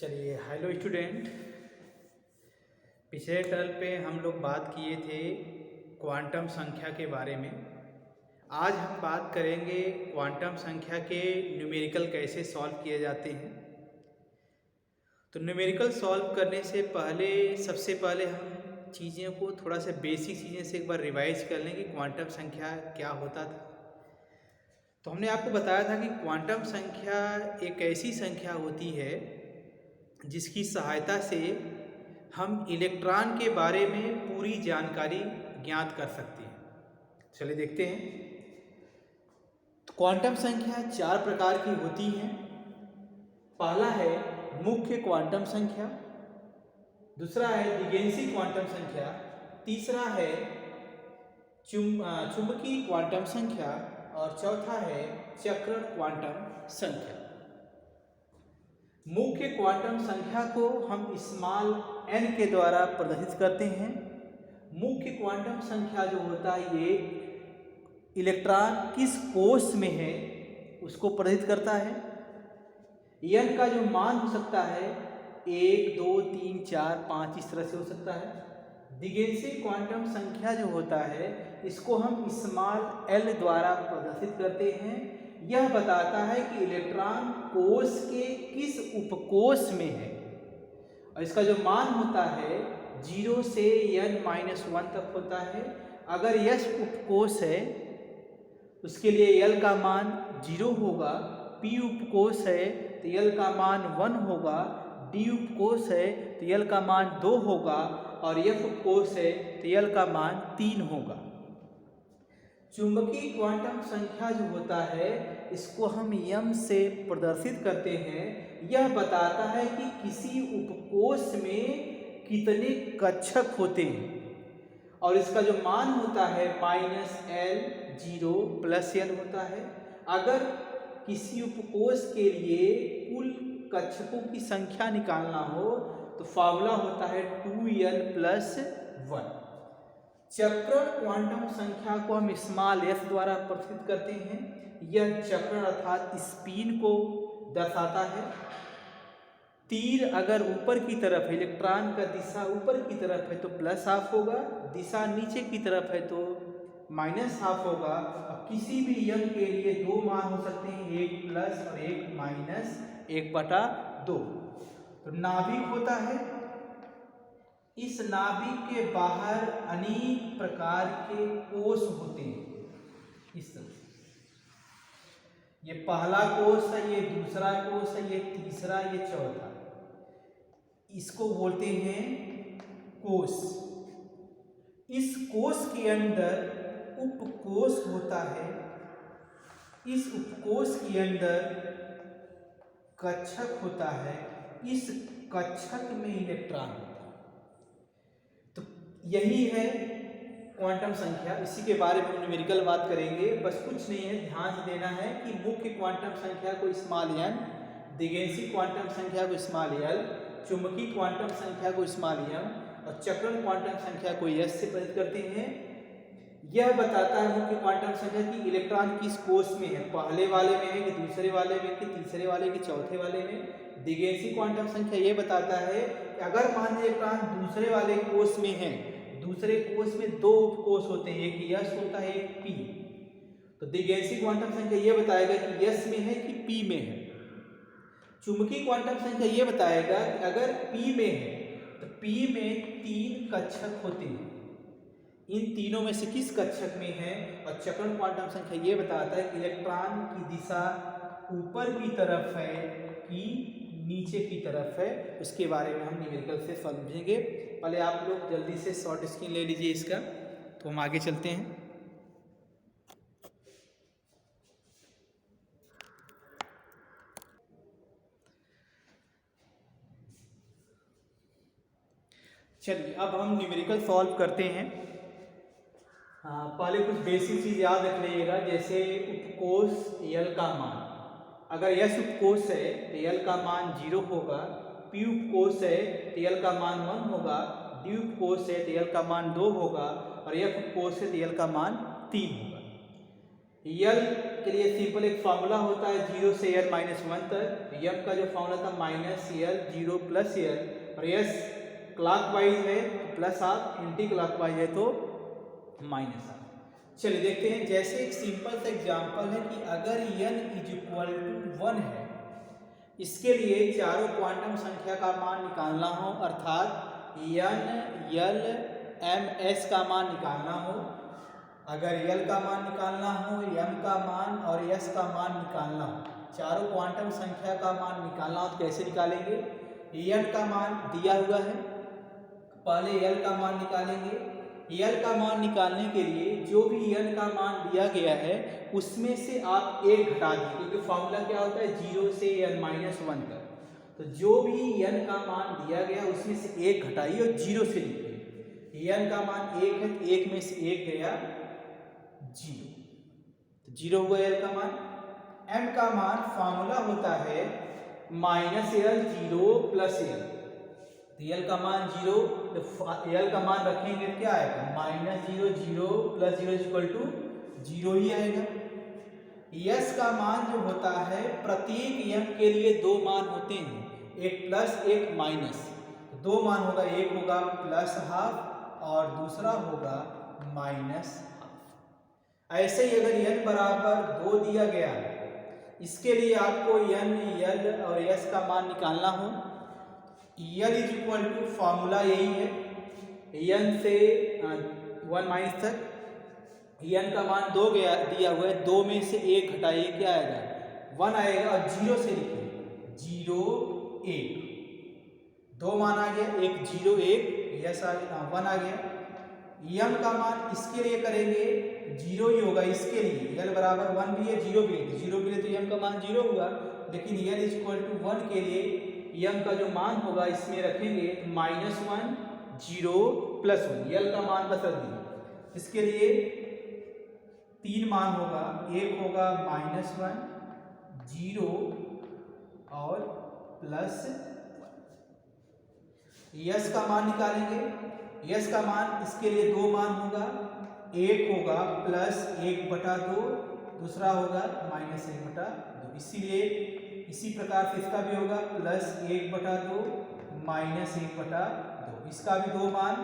चलिए, hello student. पिछले term पे हम लोग बात किए थे क्वांटम संख्या के बारे में। आज हम बात करेंगे क्वांटम संख्या के न्यूमेरिकल कैसे सॉल्व किए जाते हैं। तो न्यूमेरिकल सॉल्व करने से पहले सबसे पहले हम चीज़ों को थोड़ा सा बेसिक चीज़ें से एक बार रिवाइज कर लें कि क्वांटम संख्या क्या होता था। तो हमने आपको बताया था कि क्वांटम संख्या एक ऐसी संख्या होती है जिसकी सहायता से हम इलेक्ट्रॉन के बारे में पूरी जानकारी ज्ञात कर सकते हैं। चलिए देखते हैं। तो क्वांटम संख्या 4 प्रकार की होती हैं। पहला है मुख्य क्वांटम संख्या, दूसरा है दिगेंसी क्वांटम संख्या, तीसरा है चुंबकीय क्वांटम संख्या और चौथा है चक्रण क्वांटम संख्या। मुख्य क्वांटम संख्या को हम स्मॉल n के द्वारा प्रदर्शित करते हैं। मुख्य क्वांटम संख्या जो होता है ये इलेक्ट्रॉन किस कोष में है उसको प्रदर्शित करता है। n का जो मान हो सकता है 1, 2, 3, 4, 5 इस तरह से हो सकता है। दिगेंसी क्वांटम संख्या जो होता है इसको हम स्मॉल l द्वारा प्रदर्शित करते हैं। यह बताता है कि इलेक्ट्रॉन कोष के किस उपकोष में है और इसका जो मान होता है 0 से n-1 तक होता है। अगर s उपकोष है उसके लिए l का मान 0 होगा, p उपकोष है तो l का मान 1 होगा, d उपकोष है तो l का मान 2 होगा और f उपकोष है तो l का मान 3 होगा। चुंबकीय क्वांटम संख्या जो होता है इसको हम m से प्रदर्शित करते हैं। यह बताता है कि किसी उपकोष में कितने कक्षक होते हैं और इसका जो मान होता है -l 0 + l होता है। अगर किसी उपकोष के लिए कुल कक्षकों की संख्या निकालना हो तो फॉर्मूला होता है 2l + 1। चक्रण क्वांटम संख्या को हम स्मॉल s द्वारा प्रदर्शित करते हैं। यह चक्रण अर्थात स्पिन को दर्शाता है। तीर अगर ऊपर की तरफ है, इलेक्ट्रॉन का दिशा ऊपर की तरफ है तो +½ होगा, दिशा नीचे की तरफ है तो -½ होगा। अब किसी भी यंग के लिए 2 मान हो सकते हैं, एक प्लस और एक माइनस 1/2। तो नाभिक होता है। इस नाभिक के बाहर अनेक प्रकार के कोष होते हैं। इस तरह से ये पहला कोष है, ये दूसरा कोष है, ये तीसरा, ये चौथा। इसको बोलते हैं कोष। इस कोष के अंदर उपकोष होता है। इस उपकोष के अंदर कक्षक होता है। इस कक्षक में इलेक्ट्रॉन होता है। तो यही है क्वांटम संख्या। इसी के बारे में हम न्यूमेरिकल बात करेंगे। बस कुछ नहीं है, ध्यान से देना है कि मुख्य क्वांटम संख्या को स्मॉल n, दिगेंसी क्वांटम संख्या को स्मॉल l, चुंबकीय क्वांटम संख्या को स्मॉल m और चक्रण क्वांटम संख्या को s से प्रदर्शित करते हैं। यह बताता है मुख्य क्वांटम संख्या कि इलेक्ट्रॉन किस कोष में है, पहले वाले में है कि दूसरे वाले में कि तीसरे वाले कि चौथे वाले में। दिगेंसी क्वांटम संख्या ये बताता है कि अगर मान लीजिए इलेक्ट्रॉन दूसरे वाले कोष में है, दूसरे कोष में 2 उपकोष होते हैं, एक s होता है एक p। तो दिगेंसी क्वांटम संख्या ये बताएगा कि s में है कि p में है। चुंबकीय क्वांटम संख्या ये बताएगा कि अगर p में है तो p में 3 कक्षक होते हैं, इन तीनों में से किस कक्षक में है। और चक्रण क्वांटम संख्या ये बताता है कि इलेक्ट्रॉन की दिशा ऊपर की तरफ है कि नीचे की तरफ है। उसके बारे में हम न्यूमेरिकल से समझेंगे। पहले आप लोग जल्दी से शॉर्ट स्क्रीन ले लीजिए इसका, तो हम आगे चलते हैं। चलिए अब हम न्यूमेरिकल सॉल्व करते हैं। पहले कुछ बेसिक चीज़ याद रख लीजिएगा, जैसे उपकोष l का मान। अगर s उपकोष है तो l का मान 0 होगा, p उपकोष है तो l का मान 1 होगा, d उपकोष है तो l का मान 2 होगा और f उपकोष है तो l का मान 3 होगा। l के लिए सिंपल एक फार्मूला होता है 0 से l माइनस 1 तक। यम का जो फार्मूला था माइनस यल 0 प्लस यल, और यस क्लॉकवाइज है तो प्लस हाफ, एंटी क्लॉकवाइज है तो माइनस हाफ। चलिए देखते हैं, जैसे एक सिंपल सा एग्जांपल है कि अगर n इज इक्वल टू 1 है, इसके लिए चारों क्वांटम संख्या का मान निकालना हो, अर्थात n l m s का मान निकालना हो। अगर l का मान निकालना हो, m का मान और s का मान निकालना हो, चारों क्वांटम संख्या का मान निकालना हो तो कैसे निकालेंगे? n का मान दिया हुआ है, पहले l का मान निकालेंगे। l का मान निकालने के लिए जो भी n का मान दिया गया है उसमें से आप एक घटा दीजिए, क्योंकि फॉर्मूला क्या होता है 0 से n माइनस 1 तक। तो जो भी n का मान दिया गया उसमें से एक घटाइए और 0 से लिखिए। n का मान 1 है तो 1 में से 1 गया 0, तो 0 हुआ l का मान। m का मान फार्मूला होता है माइनस l 0 प्लस l, तो l का मान 0, तो l का मान रखेंगे तो क्या आएगा? माइनस 0 0 प्लस 0 इक्वल टू 0 ही आएगा। s का मान जो होता है प्रत्येक m के लिए दो मान होते हैं, एक प्लस एक माइनस। दो मान होगा, एक होगा प्लस हाफ और दूसरा होगा माइनस हाफ। ऐसे ही अगर n बराबर 2 दिया गया है, इसके लिए आपको n l और s का मान निकालना हो। l is equal to formula यही है n से 1 माइनस तक। n का मान 2 गया दिया हुआ है, 2 में से 1 घटाइए क्या आएगा? 1 आएगा, और 0 से लिखिए 0 1, दो मान आ गया, एक 0 1 यस आ गया, 1 आ गया। m का मान इसके लिए करेंगे 0 ही होगा, इसके लिए l बराबर 1 भी है 0 भी है, 0 के लिए तो m का मान 0 हुआ, लेकिन l इज इक्वल टू 1 के लिए m का जो मान होगा इसमें रखेंगे माइनस 1 0 प्लस 1, l का मान बदल दिए। इसके लिए 3 मान होगा, एक होगा माइनस 1 0 और प्लस 1। यस का मान निकालेंगे, यस का मान इसके लिए दो मान होगा, एक होगा प्लस 1/2, दूसरा होगा माइनस 1/2। इसीलिए इसी प्रकार से इसका भी होगा प्लस 1/2 माइनस 1/2, इसका भी दो मान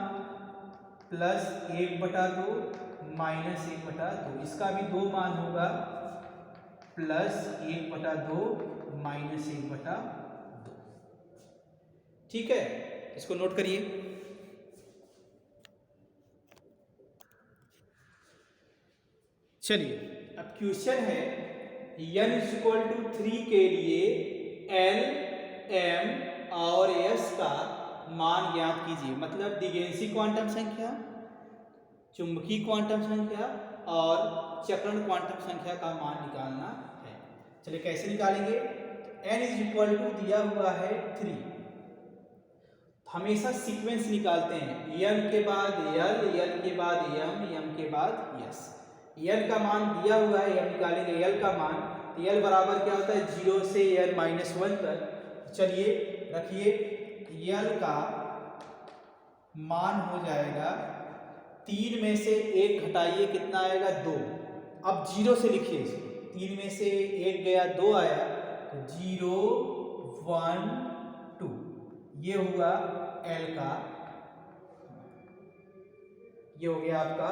प्लस 1/2 माइनस 1/2, इसका भी दो मान होगा प्लस 1/2 माइनस 1/2। ठीक है, इसको नोट करिए। चलिए अब क्वेश्चन है n इज इक्वल टू 3 के लिए l m और s का मान ज्ञात कीजिए। मतलब दिगेंसी क्वांटम संख्या, चुंबकीय क्वांटम संख्या और चक्रण क्वांटम संख्या का मान निकालना है। चलिए कैसे निकालेंगे? n इज इक्वल टू दिया हुआ है 3, हमेशा सीक्वेंस निकालते हैं, m के बाद l के बाद m के बाद s। l का मान दिया हुआ है, हम निकालेंगे l का मान। l बराबर क्या होता है 0 से l माइनस 1 तक। चलिए रखिए, l का मान हो जाएगा 3 में से 1 घटाइए कितना आएगा 2। अब 0 से लिखिए इसको, 3 में से 1 गया 2 आया, तो 0 1 2, ये हुआ l का, ये हो गया आपका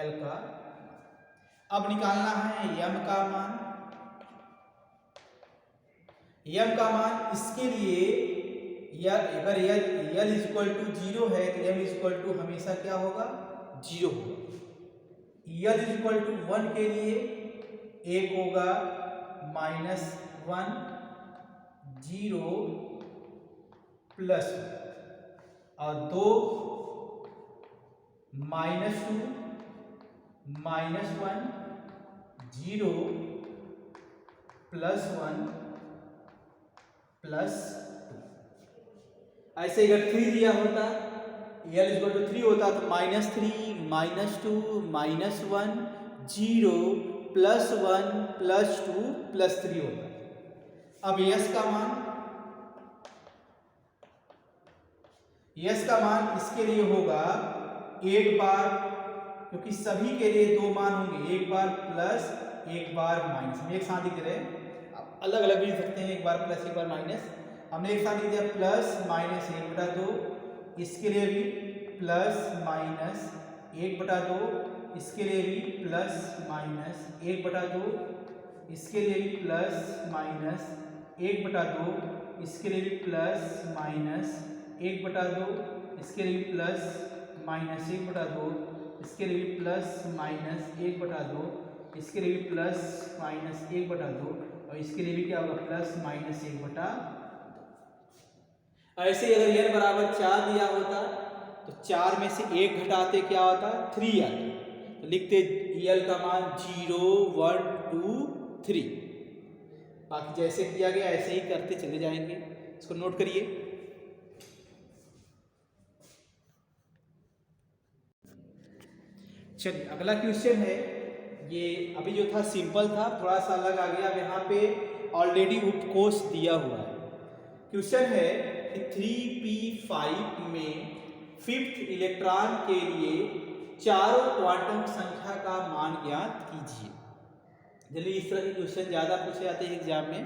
l का। अब निकालना है m का मान। m का मान इसके लिए अगर l इज इक्वल टू 0 है तो m इज इक्वल टू हमेशा क्या होगा 0 होगा। l इज इक्वल टू 1 के लिए एक होगा माइनस 1 0 प्लस 1, और 2 माइनस 2 माइनस 1 0 प्लस 1 प्लस 2। ऐसे अगर 3 दिया होता, l इक्वल टू 3 होता तो minus 3 minus 2 minus 1 0 plus 1 plus 2 plus 3 होता। अब s का मान, s का मान इसके लिए होगा एक बार, क्योंकि सभी के लिए दो मान होंगे, एक बार प्लस एक बार माइनस, हम एक साथ लिख रहे हैं, आप अलग अलग भी लिख सकते हैं, एक बार प्लस एक बार माइनस। हमने एक साथ लिख दिया प्लस माइनस 1/2, इसके लिए भी प्लस माइनस 1/2, इसके लिए भी प्लस माइनस 1/2, इसके लिए भी प्लस माइनस 1/2, इसके लिए भी प्लस माइनस 1/2, इसके लिए भी प्लस माइनस 1/2, इसके लिए भी प्लस माइनस 1/2, इसके लिए भी प्लस माइनस 1/2 और इसके लिए भी क्या होगा प्लस माइनस 1/2। ऐसे ही अगर n बराबर 4 दिया होता तो 4 में से 1 घटाते क्या होता 3 आता, तो लिखते l का मान 0 1 2 3। बाकी जैसे किया गया ऐसे ही करते चले जाएंगे, इसको नोट करिए। चलिए अगला क्वेश्चन है, ये अभी जो था सिंपल था, थोड़ा सा अलग आ गया। अब यहाँ पे ऑलरेडी उपकोष दिया हुआ है। क्वेश्चन है कि 3p5 में 5th इलेक्ट्रॉन के लिए चारों क्वांटम संख्या का मान ज्ञात कीजिए। जल्दी इस तरह के क्वेश्चन ज़्यादा पूछे जाते हैं एग्जाम में,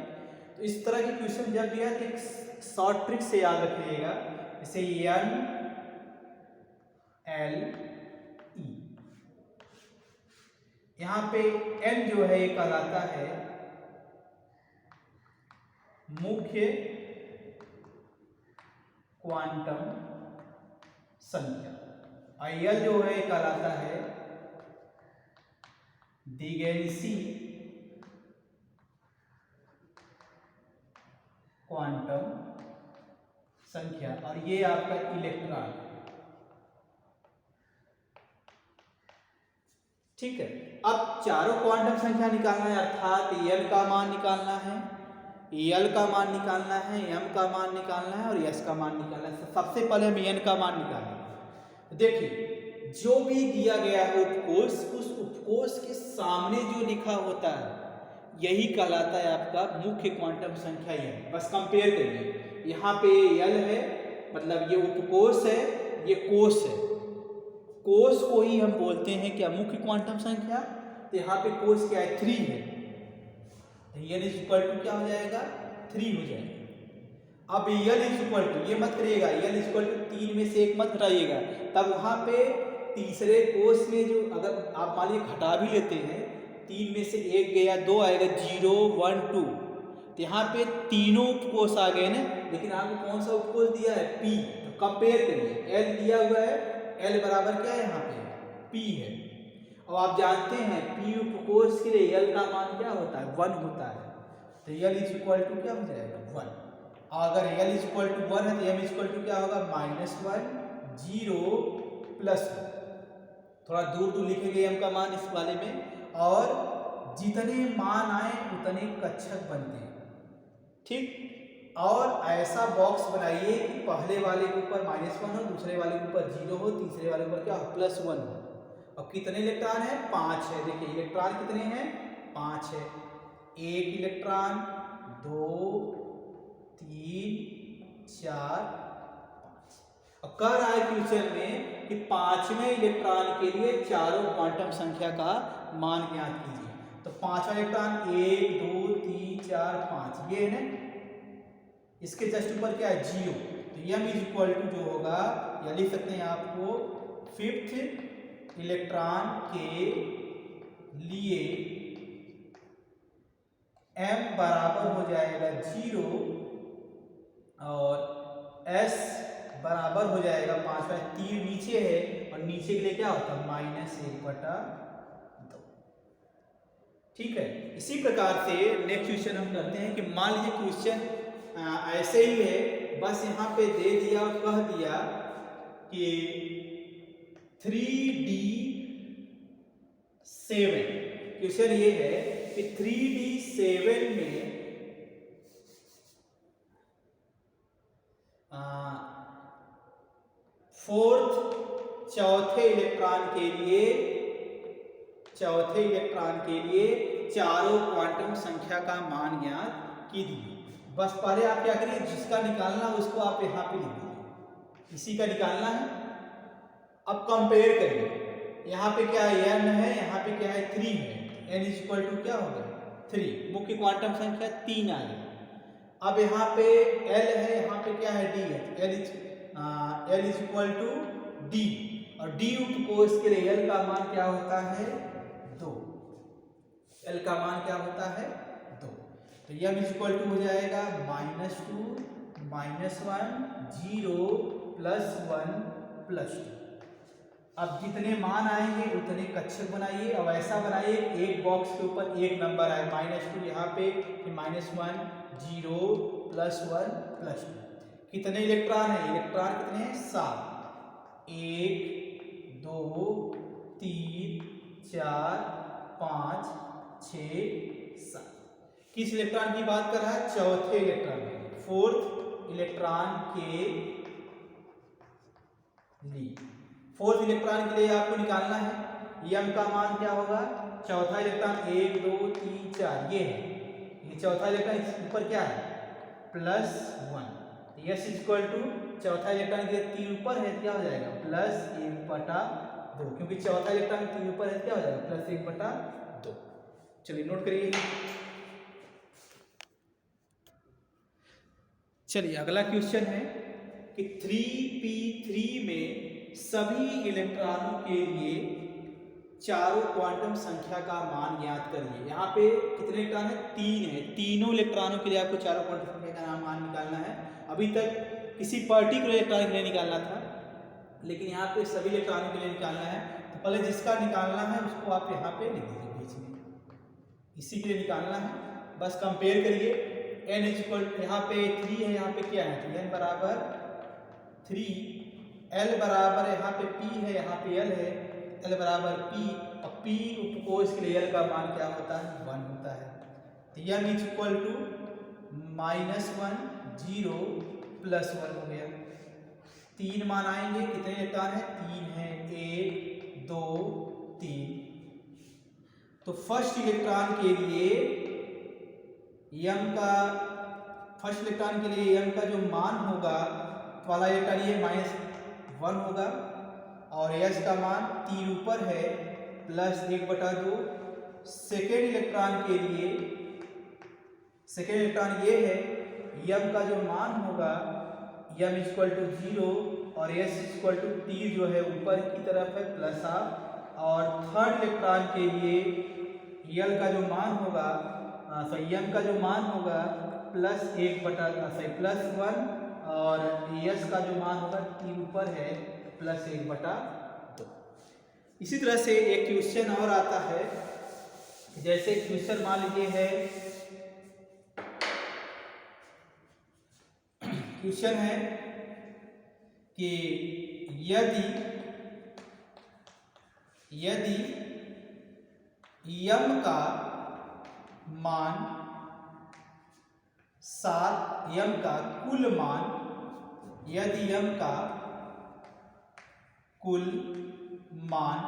तो इस तरह के क्वेश्चन जब भी है तो एक शॉर्ट ट्रिक से याद रखिएगा, जैसे n l e। यहाँ पे n जो है ये कहलाता है मुख्य क्वांटम संख्या, और l जो है कहलाता है दिगेंसी क्वांटम संख्या, और ये आपका इलेक्ट्रॉन। ठीक है, अब चारों क्वांटम संख्या निकालना है, अर्थात l का मान निकालना है, l का मान निकालना है, m का मान निकालना है और s का मान निकालना है। सबसे पहले हम n का मान निकालेंगे। देखिए जो भी दिया गया है उपकोष, उस उपकोष के सामने जो लिखा होता है यही कहलाता है आपका मुख्य क्वांटम संख्या n। बस कंपेयर करिए, यहाँ पे l है मतलब ये उपकोष है, ये कोष है, कोष को ही हम बोलते हैं क्या मुख्य क्वांटम संख्या। तो यहाँ पे कोष क्या है 3 है, तो n इज इक्वल टू क्या हो जाएगा 3 हो जाएगा। अब l इज इक्वल टू, ये मत करिएगा l इज इक्वल टू 3 में से 1 मत हटाइएगा, तब वहाँ पे तीसरे कोष में जो अगर आप मान लीजिए घटा भी लेते हैं, 3 में से 1 गया 2 आएगा 0 1 2, तो यहाँ पे तीनों उपकोष आ गए ना, लेकिन आपको कौन सा उपकोष दिया है p। तो कंपेयर करिए, l दिया हुआ है, l बराबर क्या है यहाँ पे p है। अब आप जानते हैं p उपकोष के लिए l का मान क्या होता है 1 होता है, तो l इज इक्वल टू क्या हो जाएगा 1। अगर l इज इक्वल टू 1 है तो m इज इक्वल टू क्या होगा -1 0 प्लस 1। थोड़ा दूर दूर लिखेंगे m का मान इस वाले में, और जितने मान आए उतने कक्षक बनते हैं। ठीक, और ऐसा बॉक्स बनाइए कि पहले वाले के ऊपर -1 हो, दूसरे वाले के ऊपर 0 हो, तीसरे वाले के ऊपर क्या हो +1 हो। अब कितने इलेक्ट्रॉन है 5 है। देखिए इलेक्ट्रॉन कितने हैं 5 है, 1 इलेक्ट्रॉन 2 3 4 5। अब कह रहा है क्वेश्चन में कि 5वें इलेक्ट्रॉन के लिए चारों क्वांटम संख्या का मान ज्ञात कीजिए। तो 5वां इलेक्ट्रॉन 1 2 3 4 5 ये है ना, इसके जस्ट ऊपर क्या है 0, तो m इज इक्वल टू जो होगा या लिख सकते हैं आपको 5th इलेक्ट्रॉन के लिए m बराबर हो जाएगा 0 और s बराबर हो जाएगा 5। तीर नीचे है और नीचे के लिए क्या होता है -1/2। ठीक है, इसी प्रकार से नेक्स्ट क्वेश्चन हम करते हैं कि मान लीजिए क्वेश्चन ऐसे ही है, बस यहाँ पे दे दिया और कह दिया कि 3d7। क्वेश्चन ये है कि 3d7 में चौथे इलेक्ट्रॉन के लिए चारों क्वांटम संख्या का मान ज्ञात कीजिए। बस पहले आप क्या करिए, जिसका निकालना उसको आप यहाँ पे लिख दीजिए, इसी का निकालना है। अब कंपेयर करिए, यहाँ पे क्या है n है, यहाँ पे क्या है 3 है, n इक्वल टू क्या होगा 3, मुख्य क्वांटम संख्या 3 आ गई। अब यहाँ पे l है, यहाँ पे क्या है d है, l is equal to d, और d उपकोष के लिए l का मान क्या होता है 2, l का मान क्या होता है 2। तो m इज इक्वल टू हो जाएगा -2 -1 0 +1 +2। अब जितने मान आएंगे उतने कक्षक बनाइए। अब ऐसा बनाइए एक बॉक्स के ऊपर एक नंबर आए, -2 यहाँ पे, फिर -1 0 +1 +2। कितने इलेक्ट्रॉन है, इलेक्ट्रॉन कितने हैं 7, 1 2 3 4 5 6 7। किस इलेक्ट्रॉन की बात कर रहा है, चौथे इलेक्ट्रॉन की, फोर्थ इलेक्ट्रॉन के लिए। फोर्थ इलेक्ट्रॉन के लिए आपको निकालना है m का मान क्या होगा, चौथा इलेक्ट्रॉन 1 2 3 4 ये है, ये चौथा इलेक्ट्रॉन, इस ऊपर क्या है +1। s इक्वल टू चौथा इलेक्ट्रॉन के 3 ऊपर है क्या हो जाएगा +1/2, क्योंकि चौथा इलेक्ट्रॉन 3 ऊपर है क्या हो जाएगा +1/2। चलिए नोट करिए। चलिए अगला क्वेश्चन है कि 3p3 में सभी इलेक्ट्रॉनों के लिए चारों क्वांटम संख्या का मान ज्ञात करिए। यहाँ पे कितने इलेक्ट्रॉन है, 3 है, तीनों इलेक्ट्रॉनों के लिए आपको चारों क्वांटम संख्या का मान निकालना है। अभी तक किसी पर्टिकुलर इलेक्ट्रॉन के लिए निकालना था, लेकिन यहाँ पे सभी इलेक्ट्रॉनों के लिए निकालना है। तो पहले जिसका निकालना है उसको आप यहाँ पे लिख दीजिए बीच में, इसी के लिए निकालना है। बस कंपेयर करिए, n इक्वल यहाँ पे 3 है, यहाँ पे क्या है, तो n बराबर 3, l बराबर यहाँ पे p है, यहाँ पे l है, l बराबर p, और p उपकोष के लिए l का मान क्या होता है 1 होता है। तो m इज इक्वल टू -1 0 +1 हो गया। 3 मान आएंगे, कितने इलेक्ट्रॉन है 3 है, 1 2 3। तो फर्स्ट इलेक्ट्रॉन के लिए m का, फर्स्ट इलेक्ट्रॉन के लिए m का जो मान होगा, वाला इलेक्ट्रॉन ये -1 होगा, और s का मान 3 ऊपर है +1/2। सेकेंड इलेक्ट्रॉन के लिए, सेकेंड इलेक्ट्रॉन ये है, m का जो मान होगा m इक्वल टू 0 और s इक्वल टू 3 जो है ऊपर की तरफ है +1। और थर्ड इलेक्ट्रॉन के लिए l का जो मान होगा, m का जो मान होगा +1 और s का जो मान होगा 3 ऊपर है +1/2। इसी तरह से एक क्वेश्चन और आता है, जैसे क्वेश्चन मान लीजिए है, क्वेश्चन है कि यदि m का मान 7, m का कुल मान, यदि m का कुल मान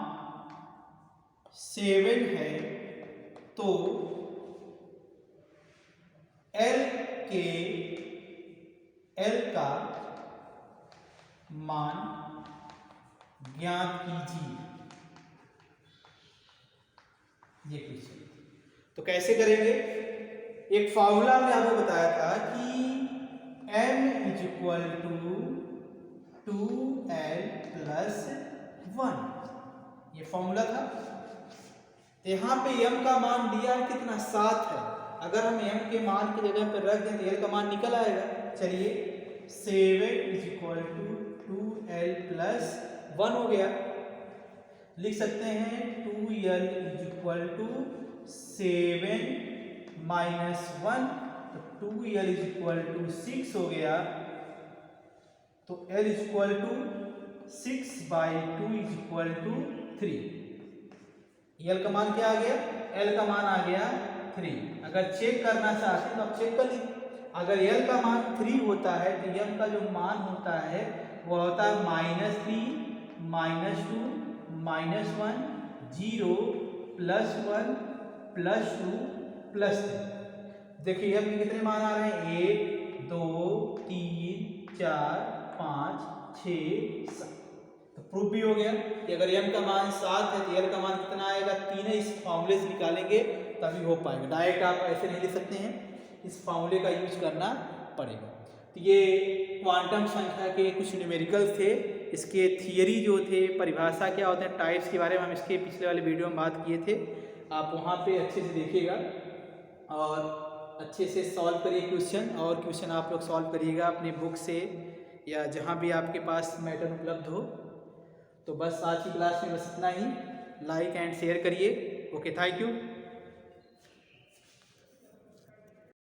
7 है, तो L का मान ज्ञात कीजिए। ये क्वेश्चन तो कैसे करेंगे, एक फॉर्मूला में आपको बताया था कि m is equal to 2l + 1, ये फॉर्मूला था। यहाँ पे m का मान दिया है कितना 7 है, अगर हम m के मान की जगह पर रख दें तो l का मान निकल आएगा। चलिए 7 इज इक्वल टू 2l + 1 हो गया। लिख सकते हैं 2l इज इक्वल टू 7 - 1, तो 2l इज इक्वल टू 6 हो गया। तो l is equal to 6/2 is equal to 3। l का मान क्या आ गया, l का मान आ गया 3। अगर चेक करना चाहते हैं तो आप चेक कर लीजिए। अगर l का मान 3 होता है तो m का जो मान होता है वो होता है -3 -2 -1 0 +1 +2 +3। देखिए m के कितने मान आ रहे हैं, 1 2 3 4 5 6 7। तो प्रूफ भी हो गया कि अगर m का मान 7 है तो l का मान कितना आएगा, 3 है। इस फॉर्मूले से निकालेंगे तभी हो पाएगा, डायरेक्ट आप ऐसे नहीं लिख सकते हैं, इस फॉर्मूले का यूज करना पड़ेगा। तो ये क्वांटम संख्या के कुछ न्यूमेरिकल्स थे, इसके थियरी जो थे, परिभाषा क्या होते हैं, टाइप्स के बारे में हम इसके पिछले वाले वीडियो में बात किए थे, आप वहाँ पे अच्छे से देखिएगा और अच्छे से सॉल्व करिए क्वेश्चन। और क्वेश्चन आप लोग सॉल्व करिएगा अपने बुक से या जहाँ भी आपके पास मैटर उपलब्ध हो। तो बस आज की क्लास में बस इतना ही, लाइक एंड शेयर करिए। Okay, thank you.